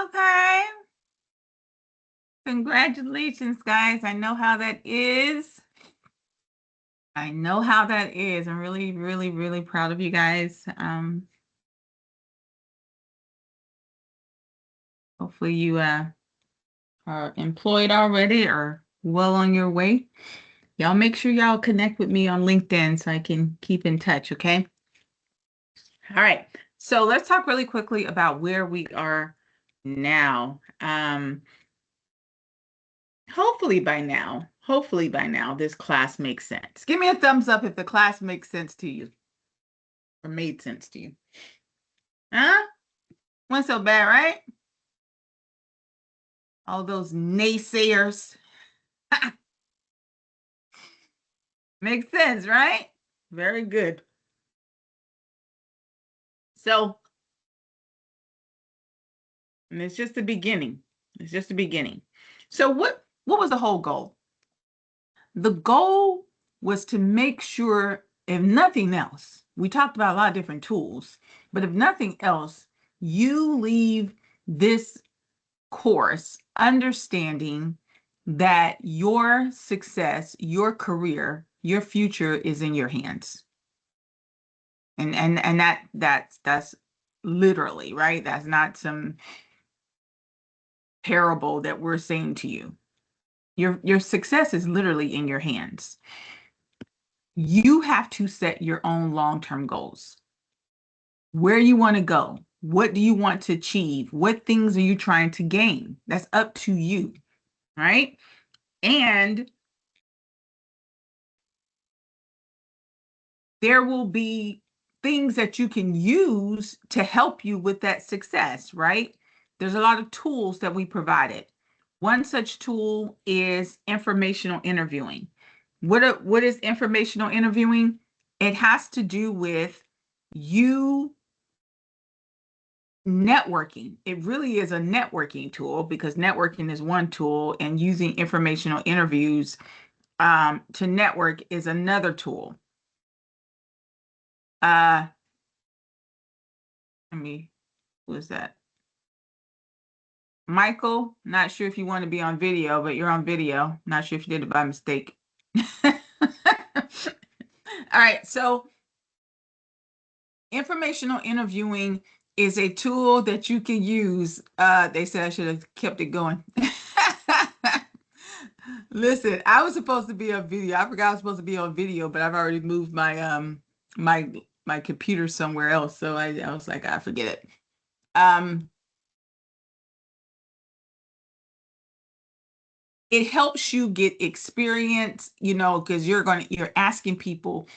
Okay. Congratulations, guys. I know how that is. I'm really, really, really proud of you guys. Hopefully you are employed already or well on your way. Y'all make sure y'all connect with me on LinkedIn so I can keep in touch, okay? All right. So let's talk really quickly about where we are now. Hopefully by now, this class makes sense. Give me a thumbs up if the class makes sense to you or made sense to you. Huh? Wasn't so bad, right? All those naysayers. Makes sense, right? Very good. So, and it's just the beginning. It's just the beginning. So what was the whole goal? The goal was to make sure, if nothing else, we talked about a lot of different tools, but if nothing else, you leave this course understanding that your success, your career, your future is in your hands. And that's literally, right? That's not some parable that we're saying to you. Your success is literally in your hands. You have to set your own long-term goals. Where you want to go? What do you want to achieve? What things are you trying to gain? That's up to you, right? And there will be things that you can use to help you with that success, right? There's a lot of tools that we provided. One such tool is informational interviewing. What is informational interviewing? It has to do with you networking. It really is a networking tool because networking is one tool and using informational interviews to network is another tool. Let me, who is that? Michael, not sure if you want to be on video, but you're on video. Not sure if you did it by mistake. All right, so informational interviewing is a tool that you can use. They said I should have kept it going. Listen, I was supposed to be on video. I forgot I was supposed to be on video, but I've already moved my computer somewhere else. So I was like, I forget it. It helps you get experience, because you're asking people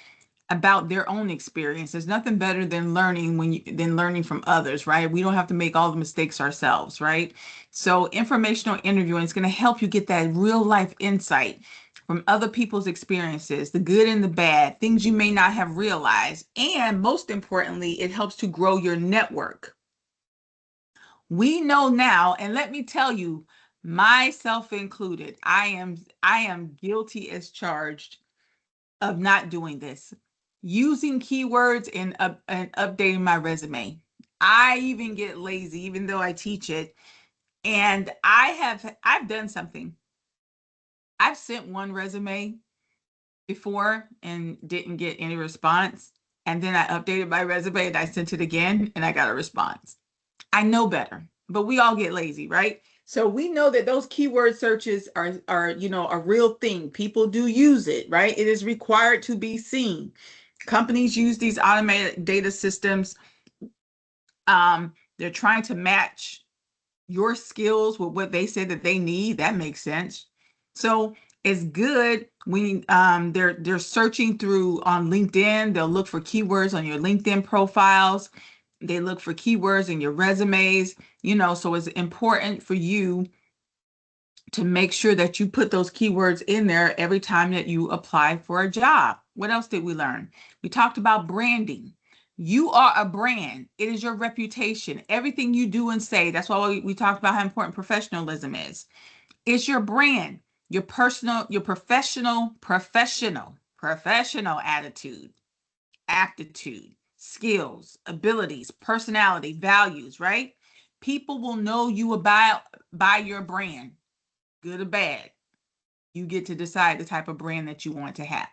about their own experience. There's nothing better than learning from others, right? We don't have to make all the mistakes ourselves, right? So informational interviewing is going to help you get that real life insight from other people's experiences, the good and the bad, things you may not have realized. And most importantly, it helps to grow your network. We know now, and let me tell you, myself included, I am guilty as charged of not doing this. Using keywords and updating my resume. I even get lazy, even though I teach it. And I've done something. I've sent one resume before and didn't get any response. And then I updated my resume and I sent it again and I got a response. I know better, but we all get lazy, right? So we know that those keyword searches are a real thing. People do use it, right? It is required to be seen. Companies use these automated data systems. They're trying to match your skills with what they say that they need. That makes sense. So it's good when they're searching through on LinkedIn. They'll look for keywords on your LinkedIn profiles. They look for keywords in your resumes, so it's important for you to make sure that you put those keywords in there every time that you apply for a job. What else did we learn? We talked about branding. You are a brand. It is your reputation. Everything you do and say, that's why we talked about how important professionalism is. It's your brand, your professional attitude, aptitude, skills, abilities, personality, values, right? People will know you about by your brand, good or bad. You get to decide the type of brand that you want to have.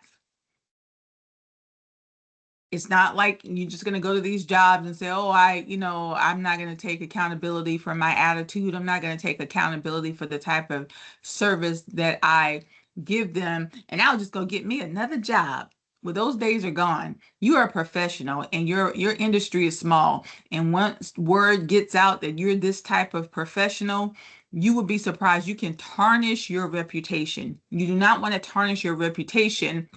It's not like you're just going to go to these jobs and say, oh, I'm not going to take accountability for my attitude. I'm not going to take accountability for the type of service that I give them. And I'll just go get me another job. Well, those days are gone. You are a professional and your industry is small. And once word gets out that you're this type of professional, you would be surprised. You can tarnish your reputation. You do not want to tarnish your reputation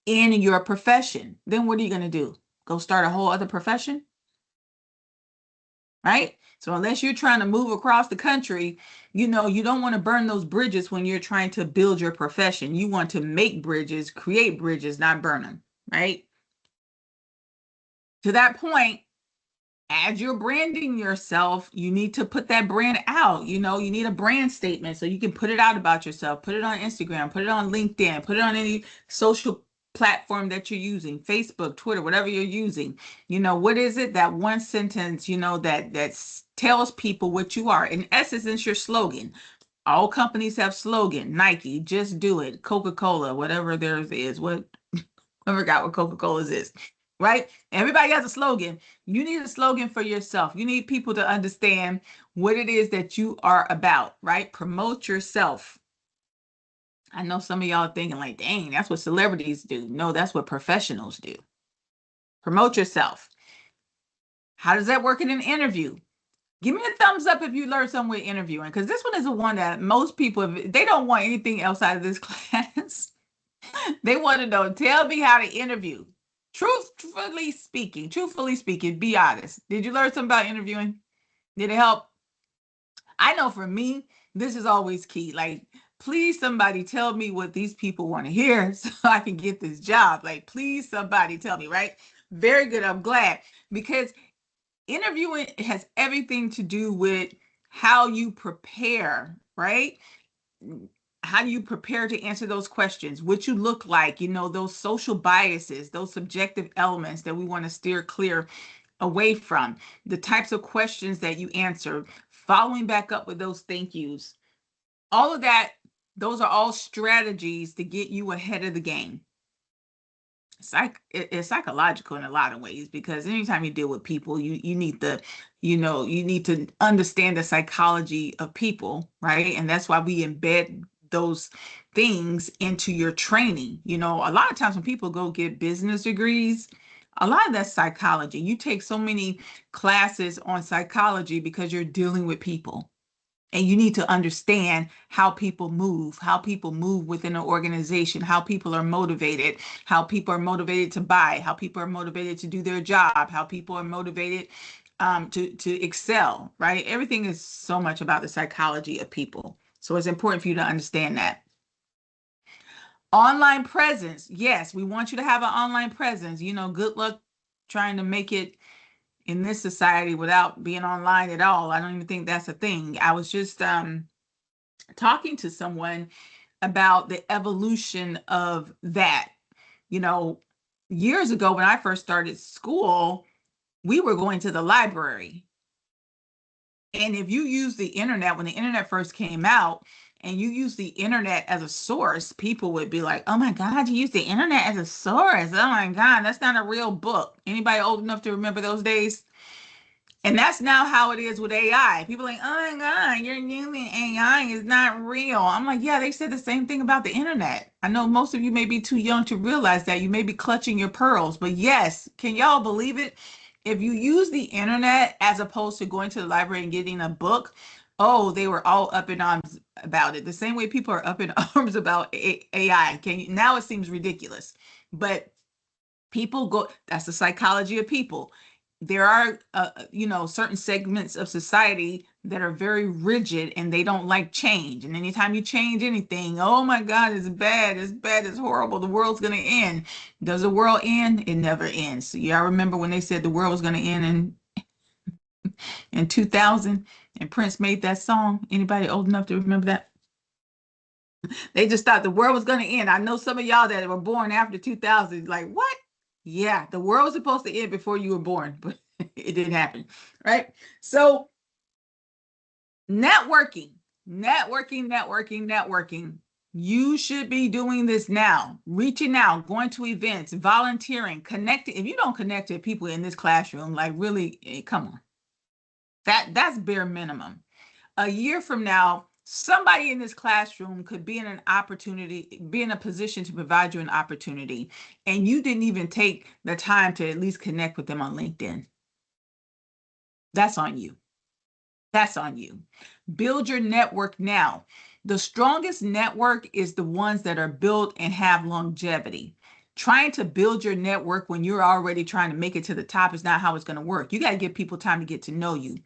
in your profession. Then what are you going to do? Go start a whole other profession? Right? So unless you're trying to move across the country, you don't want to burn those bridges when you're trying to build your profession. You want to make bridges, create bridges, not burn them, right? To that point, as you're branding yourself, you need to put that brand out. You need a brand statement so you can put it out about yourself. Put it on Instagram, put it on LinkedIn, put it on any social platform that you're using, Facebook, Twitter, whatever you're using. What is it? That one sentence, that tells people what you are. In essence, it's your slogan. All companies have slogan. Nike, just do it. Coca-Cola, whatever theirs is. I forgot what Coca-Cola's is, right? Everybody has a slogan. You need a slogan for yourself. You need people to understand what it is that you are about, right? Promote yourself. I know some of y'all are thinking like, dang, that's what celebrities do. No, that's what professionals do. Promote yourself. How does that work in an interview? Give me a thumbs up if you learned something with interviewing, because this one is the one that most people, they don't want anything else out of this class. They want to know, tell me how to interview. Truthfully speaking, be honest. Did you learn something about interviewing? Did it help? I know for me, this is always key. Like, please, somebody tell me what these people want to hear so I can get this job. Like, please, somebody tell me, right? Very good. I'm glad, because interviewing has everything to do with how you prepare, right? How do you prepare to answer those questions? What you look like, those social biases, those subjective elements that we want to steer clear away from, the types of questions that you answer, following back up with those thank yous. All of that, those are all strategies to get you ahead of the game. It's psychological in a lot of ways, because anytime you deal with people, you need to understand the psychology of people, right? And that's why we embed those things into your training. A lot of times when people go get business degrees, a lot of that's psychology. You take so many classes on psychology because you're dealing with people. And you need to understand how people move within an organization, how people are motivated to buy, how people are motivated to do their job, how people are motivated to excel, right? Everything is so much about the psychology of people. So it's important for you to understand that. Online presence. Yes, we want you to have an online presence. Good luck trying to make it in this society without being online at all. I don't even think that's a thing. I was just talking to someone about the evolution of that. Years ago when I first started school, we were going to the library. And if you use the internet, when the internet first came out, and you use the internet as a source, people would be like, oh my God, you use the internet as a source. Oh my God, that's not a real book. Anybody old enough to remember those days? And that's now how it is with AI. People are like, oh my God, you're using AI, is not real. I'm like, yeah, they said the same thing about the internet. I know most of you may be too young to realize that. You may be clutching your pearls. But yes, can y'all believe it? If you use the internet as opposed to going to the library and getting a book, oh, they were all up in arms about it. The same way people are up in arms about AI. Now it seems ridiculous. But people go, that's the psychology of people. There are certain segments of society that are very rigid and they don't like change. And anytime you change anything, oh my God, it's bad, it's horrible, the world's going to end. Does the world end? It never ends. So yeah, I remember when they said the world was going to end in 2000 and Prince made that song. Anybody old enough to remember that? They just thought the world was going to end. I know some of y'all that were born after 2000, like, what? Yeah, the world was supposed to end before you were born, but it didn't happen, right? So Networking, networking. You should be doing this now. Reaching out, going to events, volunteering, connecting. If you don't connect to people in this classroom, like really, come on. That's bare minimum. A year from now, somebody in this classroom could be in an opportunity, be in a position to provide you an opportunity, and you didn't even take the time to at least connect with them on LinkedIn. That's on you. That's on you. Build your network now. The strongest network is the ones that are built and have longevity. Trying to build your network when you're already trying to make it to the top is not how it's going to work. You got to give people time to get to know you.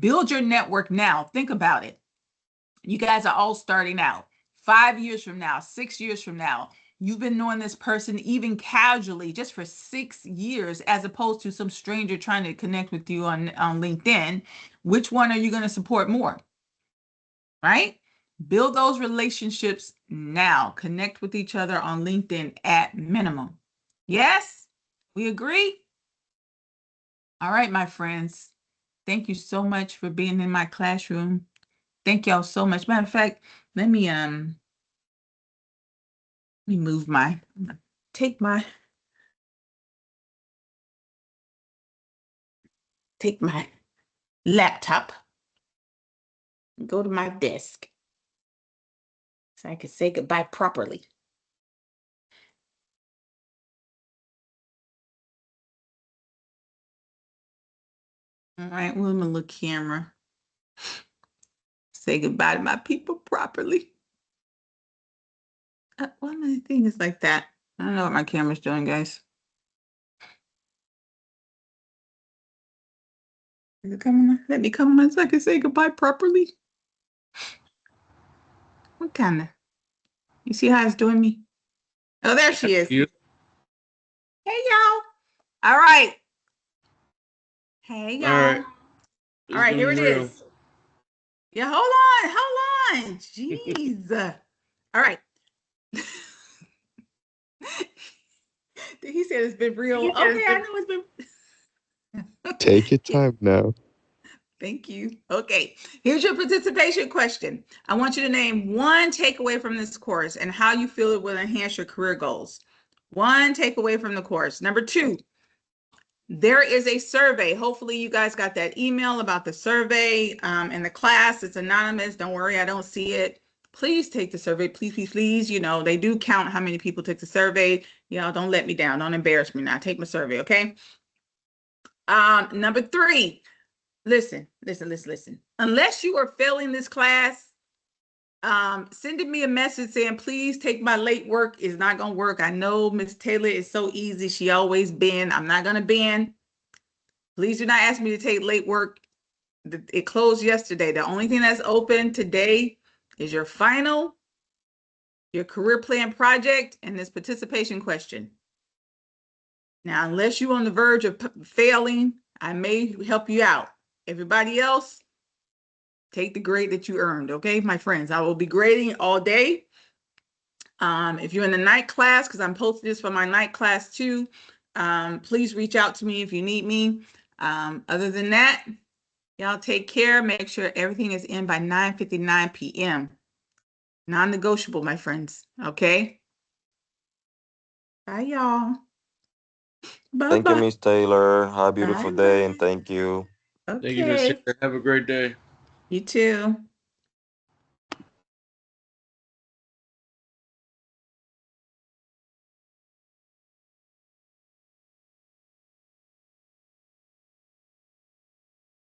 Build your network now. Think about it. You guys are all starting out. 5 years from now, 6 years from now, you've been knowing this person even casually just for 6 years, as opposed to some stranger trying to connect with you on LinkedIn. Which one are you going to support more? Right? Build those relationships now. Connect with each other on LinkedIn at minimum. Yes? We agree? All right, my friends. Thank you so much for being in my classroom. Thank y'all so much. Matter of fact, let me move my, take my laptop and go to my desk so I can say goodbye properly. All right, well, I'm gonna look camera. Say goodbye to my people properly. One of the things like that. I don't know what my camera's doing, guys. Is it coming on? Let me come on so I can say goodbye properly. What kind of? You see how it's doing me? Oh, there she is. Hey, y'all. All right. Hey, y'all. All right, here it is. Yeah, hold on. Jeez. All right. He said it's been real. Okay, I know it's been. Take your time now. Thank you. Okay, here's your participation question. I want you to name one takeaway from this course and how you feel it will enhance your career goals. One takeaway from the course. Number 2, there is a survey. Hopefully you guys got that email about the survey in the class. It's anonymous. Don't worry, I don't see it. Please take the survey. Please. You know, they do count how many people took the survey. Y'all don't let me down. Don't embarrass me now. Take my survey, okay? Number 3, listen. Unless you are failing this class, sending me a message saying, please take my late work is not going to work. I know Miss Taylor is so easy. She always been. I'm not going to bend. Please do not ask me to take late work. It closed yesterday. The only thing that's open today is your final, your career plan project, and this participation question. Now, unless you're on the verge of failing, I may help you out. Everybody else, take the grade that you earned, okay, my friends? I will be grading all day. If you're in the night class, because I'm posting this for my night class too, please reach out to me if you need me. Other than that, y'all take care. Make sure everything is in by 9:59 p.m. Non-negotiable, my friends, okay? Bye, y'all. Bye-bye. Thank you, Miss Taylor. Have a beautiful day, and thank you. Okay. Thank you, Miss Taylor. Have a great day. You too.